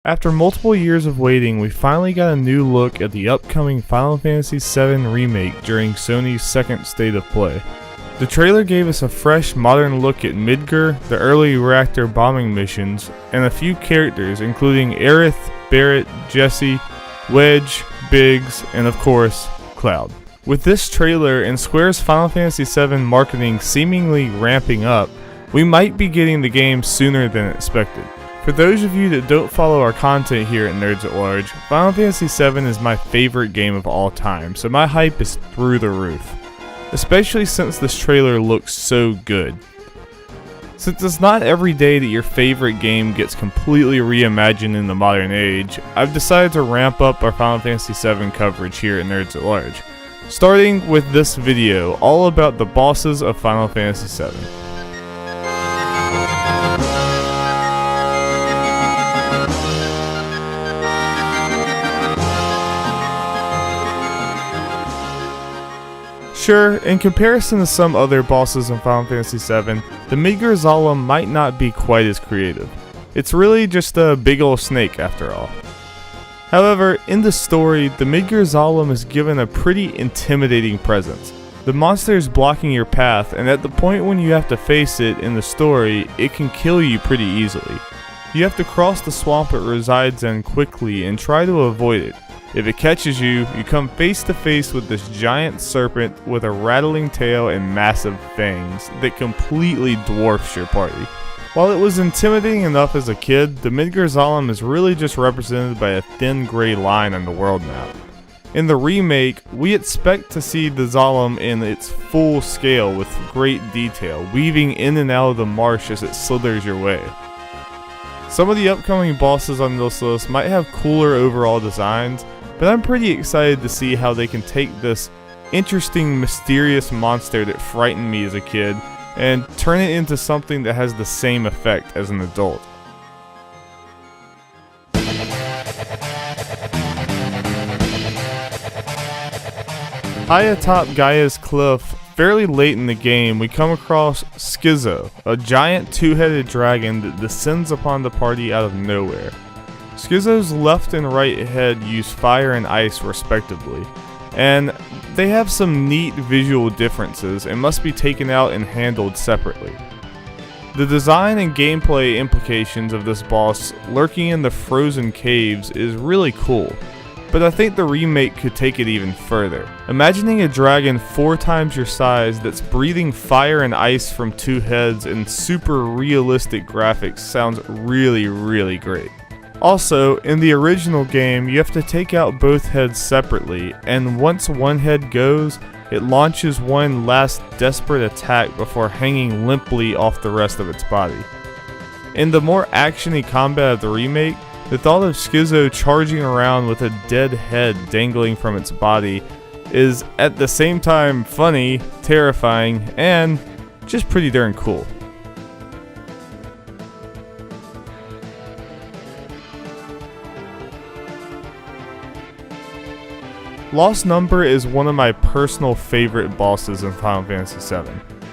After multiple years of waiting, we finally got a new look at the upcoming Final Fantasy VII Remake during Sony's second State of Play. The trailer gave us a fresh, modern look at Midgar, the early reactor bombing missions, and a few characters including Aerith, Barrett, Jessie, Wedge, Biggs, and of course, Cloud. With this trailer and Square's Final Fantasy VII marketing seemingly ramping up, we might be getting the game sooner than expected. For those of you that don't follow our content here at Nerds at Large, Final Fantasy VII is my favorite game of all time, so my hype is through the roof. Especially since this trailer looks so good. Since it's not every day that your favorite game gets completely reimagined in the modern age, I've decided to ramp up our Final Fantasy VII coverage here at Nerds at Large. Starting with this video, all about the bosses of Final Fantasy VII. Sure, in comparison to some other bosses in Final Fantasy VII, the Midgar Zalem might not be quite as creative. It's really just a big ol' snake after all. However, in the story, the Midgar Zalem is given a pretty intimidating presence. The monster is blocking your path, and at the point when you have to face it in the story, it can kill you pretty easily. You have to cross the swamp it resides in quickly and try to avoid it. If it catches you, you come face to face with this giant serpent with a rattling tail and massive fangs that completely dwarfs your party. While it was intimidating enough as a kid, the Midgar Zalem is really just represented by a thin gray line on the world map. In the remake, we expect to see the Zalem in its full scale with great detail, weaving in and out of the marsh as it slithers your way. Some of the upcoming bosses on this list might have cooler overall designs, but I'm pretty excited to see how they can take this interesting, mysterious monster that frightened me as a kid and turn it into something that has the same effect as an adult. High atop Gaia's cliff, fairly late in the game, we come across Schizo, a giant two-headed dragon that descends upon the party out of nowhere. Schizo's left and right head use fire and ice respectively, and they have some neat visual differences and must be taken out and handled separately. The design and gameplay implications of this boss lurking in the frozen caves is really cool, but I think the remake could take it even further. Imagining a dragon 4 times your size that's breathing fire and ice from 2 heads and super realistic graphics sounds really great. Also, in the original game, you have to take out both heads separately, and once one head goes, it launches one last desperate attack before hanging limply off the rest of its body. In the more actiony combat of the remake, the thought of Schizo charging around with a dead head dangling from its body is at the same time funny, terrifying, and just pretty darn cool. Lost Number is one of my personal favorite bosses in Final Fantasy VII.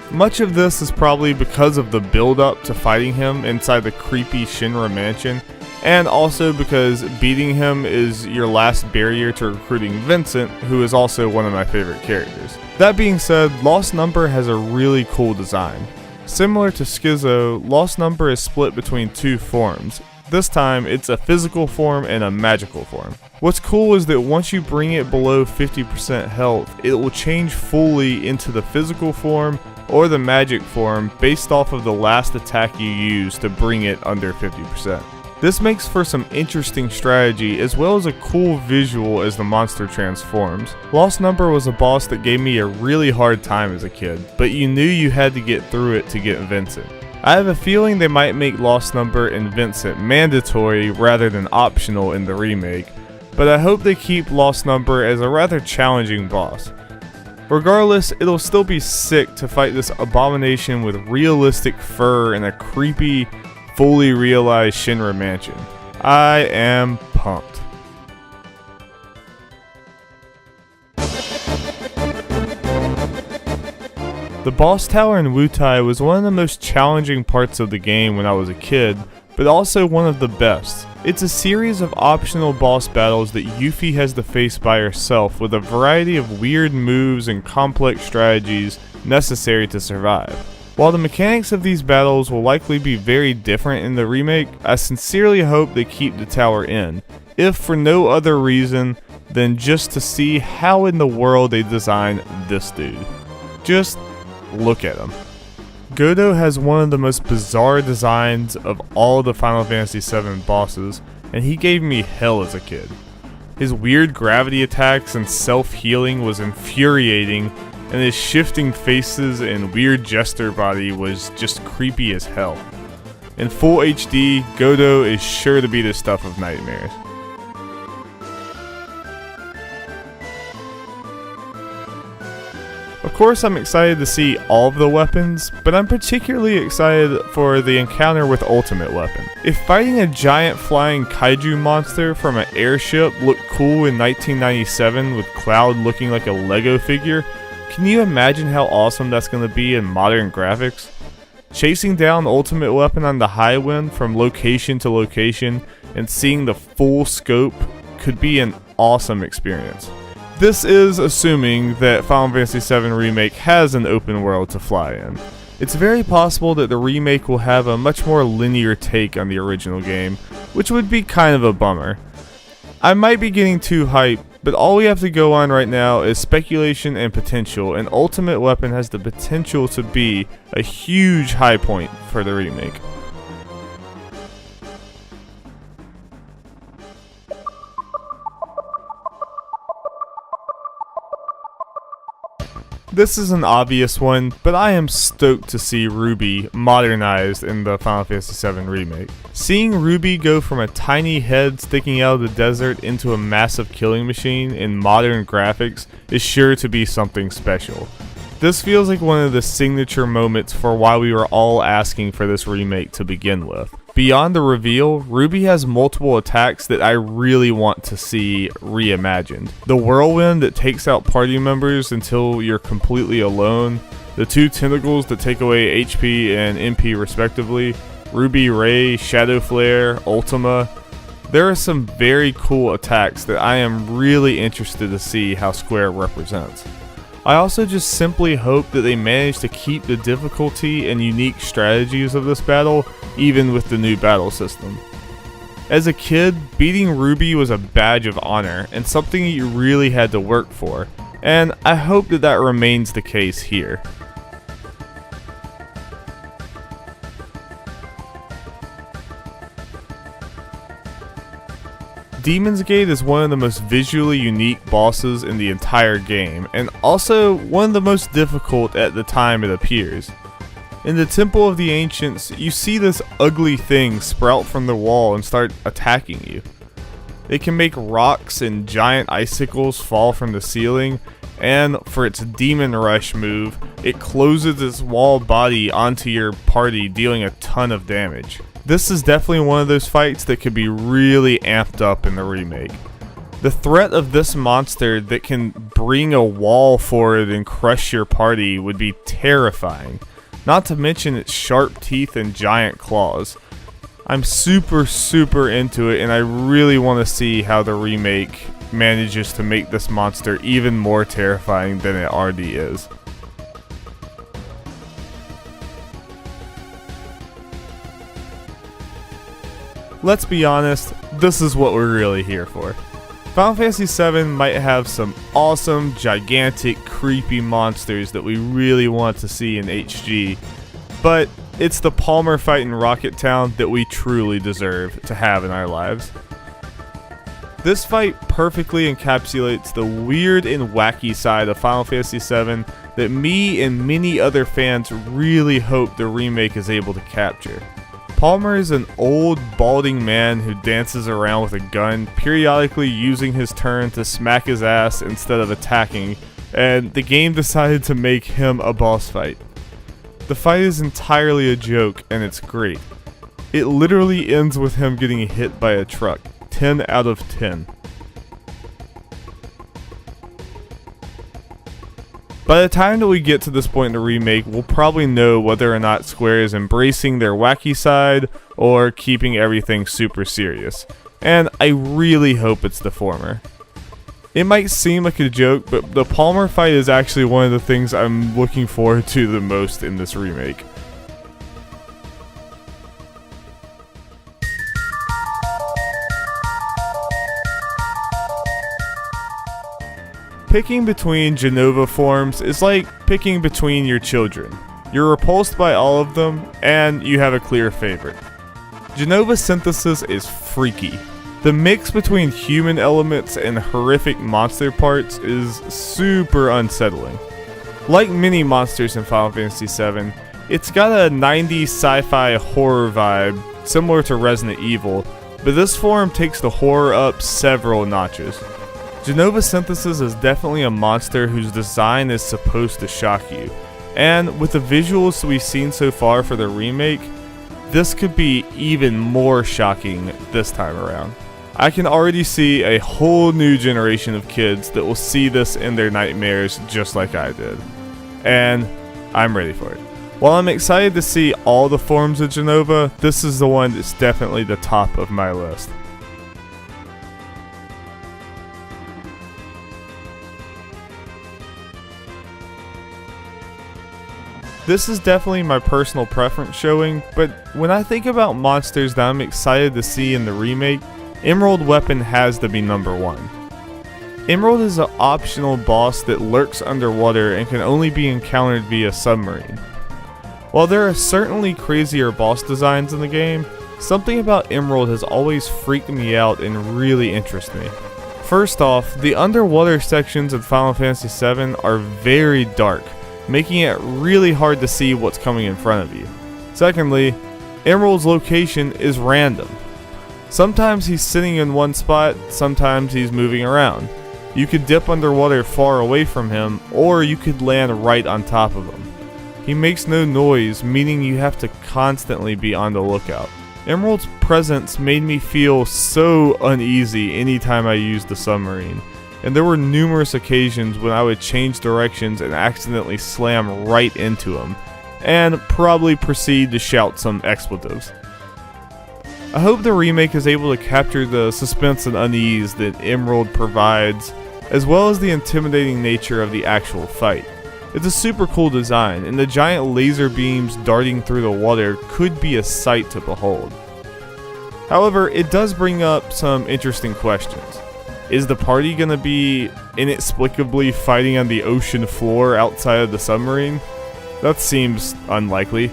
Much of this is probably because of the build-up to fighting him inside the creepy Shinra mansion, and also because beating him is your last barrier to recruiting Vincent, who is also one of my favorite characters. That being said, Lost Number has a really cool design. Similar to Schizo, Lost Number is split between 2 forms. This time, it's a physical form and a magical form. What's cool is that once you bring it below 50% health, it will change fully into the physical form or the magic form based off of the last attack you use to bring it under 50%. This makes for some interesting strategy as well as a cool visual as the monster transforms. Lost Number was a boss that gave me a really hard time as a kid, but you knew you had to get through it to get Vincent. I have a feeling they might make Lost Number and Vincent mandatory rather than optional in the remake, but I hope they keep Lost Number as a rather challenging boss. Regardless, it'll still be sick to fight this abomination with realistic fur in a creepy, fully realized Shinra mansion. I am pumped. The boss tower in Wutai was one of the most challenging parts of the game when I was a kid, but also one of the best. It's a series of optional boss battles that Yuffie has to face by herself with a variety of weird moves and complex strategies necessary to survive. While the mechanics of these battles will likely be very different in the remake, I sincerely hope they keep the tower in, if for no other reason than just to see how in the world they designed this dude. Just look at him. Godo has one of the most bizarre designs of all the Final Fantasy VII bosses, and he gave me hell as a kid. His weird gravity attacks and self-healing was infuriating, and his shifting faces and weird jester body was just creepy as hell. In full HD, Godo is sure to be the stuff of nightmares. Of course, I'm excited to see all of the weapons, but I'm particularly excited for the encounter with Ultimate Weapon. If fighting a giant flying kaiju monster from an airship looked cool in 1997 with Cloud looking like a Lego figure, can you imagine how awesome that's going to be in modern graphics? Chasing down Ultimate Weapon on the Highwind from location to location and seeing the full scope could be an awesome experience. This is assuming that Final Fantasy VII Remake has an open world to fly in. It's very possible that the remake will have a much more linear take on the original game, which would be kind of a bummer. I might be getting too hyped, but all we have to go on right now is speculation and potential, and Ultimate Weapon has the potential to be a huge high point for the remake. This is an obvious one, but I am stoked to see Ruby modernized in the Final Fantasy VII Remake. Seeing Ruby go from a tiny head sticking out of the desert into a massive killing machine in modern graphics is sure to be something special. This feels like one of the signature moments for why we were all asking for this remake to begin with. Beyond the reveal, Ruby has multiple attacks that I really want to see reimagined. The whirlwind that takes out party members until you're completely alone, the two tentacles that take away HP and MP respectively, Ruby Ray, Shadow Flare, Ultima. There are some very cool attacks that I am really interested to see how Square represents. I also just simply hope that they manage to keep the difficulty and unique strategies of this battle, even with the new battle system. As a kid, beating Ruby was a badge of honor, and something you really had to work for, and I hope that that remains the case here. Demon's Gate is one of the most visually unique bosses in the entire game, and also one of the most difficult at the time it appears. In the Temple of the Ancients, you see this ugly thing sprout from the wall and start attacking you. It can make rocks and giant icicles fall from the ceiling, and for its Demon Rush move, it closes its wall body onto your party, dealing a ton of damage. This is definitely one of those fights that could be really amped up in the remake. The threat of this monster that can bring a wall forward and crush your party would be terrifying, not to mention its sharp teeth and giant claws. I'm super into it, and I really want to see how the remake manages to make this monster even more terrifying than it already is. Let's be honest, this is what we're really here for. Final Fantasy VII might have some awesome, gigantic, creepy monsters that we really want to see in HG, but it's the Palmer fight in Rocket Town that we truly deserve to have in our lives. This fight perfectly encapsulates the weird and wacky side of Final Fantasy VII that me and many other fans really hope the remake is able to capture. Palmer is an old, balding man who dances around with a gun, periodically using his turn to smack his ass instead of attacking, and the game decided to make him a boss fight. The fight is entirely a joke, and it's great. It literally ends with him getting hit by a truck. 10 out of 10. By the time that we get to this point in the remake, we'll probably know whether or not Square is embracing their wacky side, or keeping everything super serious. And I really hope it's the former. It might seem like a joke, but the Palmer fight is actually one of the things I'm looking forward to the most in this remake. Picking between Genova forms is like picking between your children. You're repulsed by all of them, and you have a clear favorite. Genova synthesis is freaky. The mix between human elements and horrific monster parts is super unsettling. Like many monsters in Final Fantasy VII, it's got a 90s sci-fi horror vibe, similar to Resident Evil, but this form takes the horror up several notches. Genova synthesis is definitely a monster whose design is supposed to shock you, and with the visuals we've seen so far for the remake, this could be even more shocking this time around. I can already see a whole new generation of kids that will see this in their nightmares just like I did. And I'm ready for it. While I'm excited to see all the forms of Genova, this is the one that's definitely the top of my list. This is definitely my personal preference showing, but when I think about monsters that I'm excited to see in the remake, Emerald Weapon has to be number one. Emerald is an optional boss that lurks underwater and can only be encountered via submarine. While there are certainly crazier boss designs in the game, something about Emerald has always freaked me out and really interests me. First off, the underwater sections of Final Fantasy VII are very dark, making it really hard to see what's coming in front of you. Secondly, Emerald's location is random. Sometimes he's sitting in one spot, sometimes he's moving around. You could dip underwater far away from him, or you could land right on top of him. He makes no noise, meaning you have to constantly be on the lookout. Emerald's presence made me feel so uneasy anytime I used the submarine, and there were numerous occasions when I would change directions and accidentally slam right into him, and probably proceed to shout some expletives. I hope the remake is able to capture the suspense and unease that Emerald provides, as well as the intimidating nature of the actual fight. It's a super cool design, and the giant laser beams darting through the water could be a sight to behold. However, it does bring up some interesting questions. Is the party going to be inexplicably fighting on the ocean floor outside of the submarine? That seems unlikely.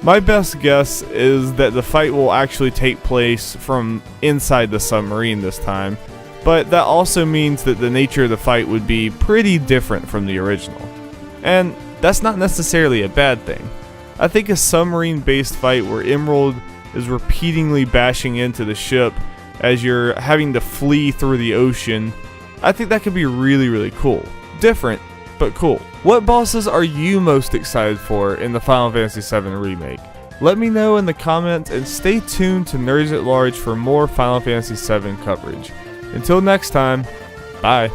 My best guess is that the fight will actually take place from inside the submarine this time, but that also means that the nature of the fight would be pretty different from the original. And that's not necessarily a bad thing. I think a submarine-based fight where Emerald is repeatedly bashing into the ship as you're having to flee through the ocean, I think that could be really, really cool. Different, but cool. What bosses are you most excited for in the Final Fantasy VII Remake? Let me know in the comments, and stay tuned to Nerds at Large for more Final Fantasy VII coverage. Until next time, bye.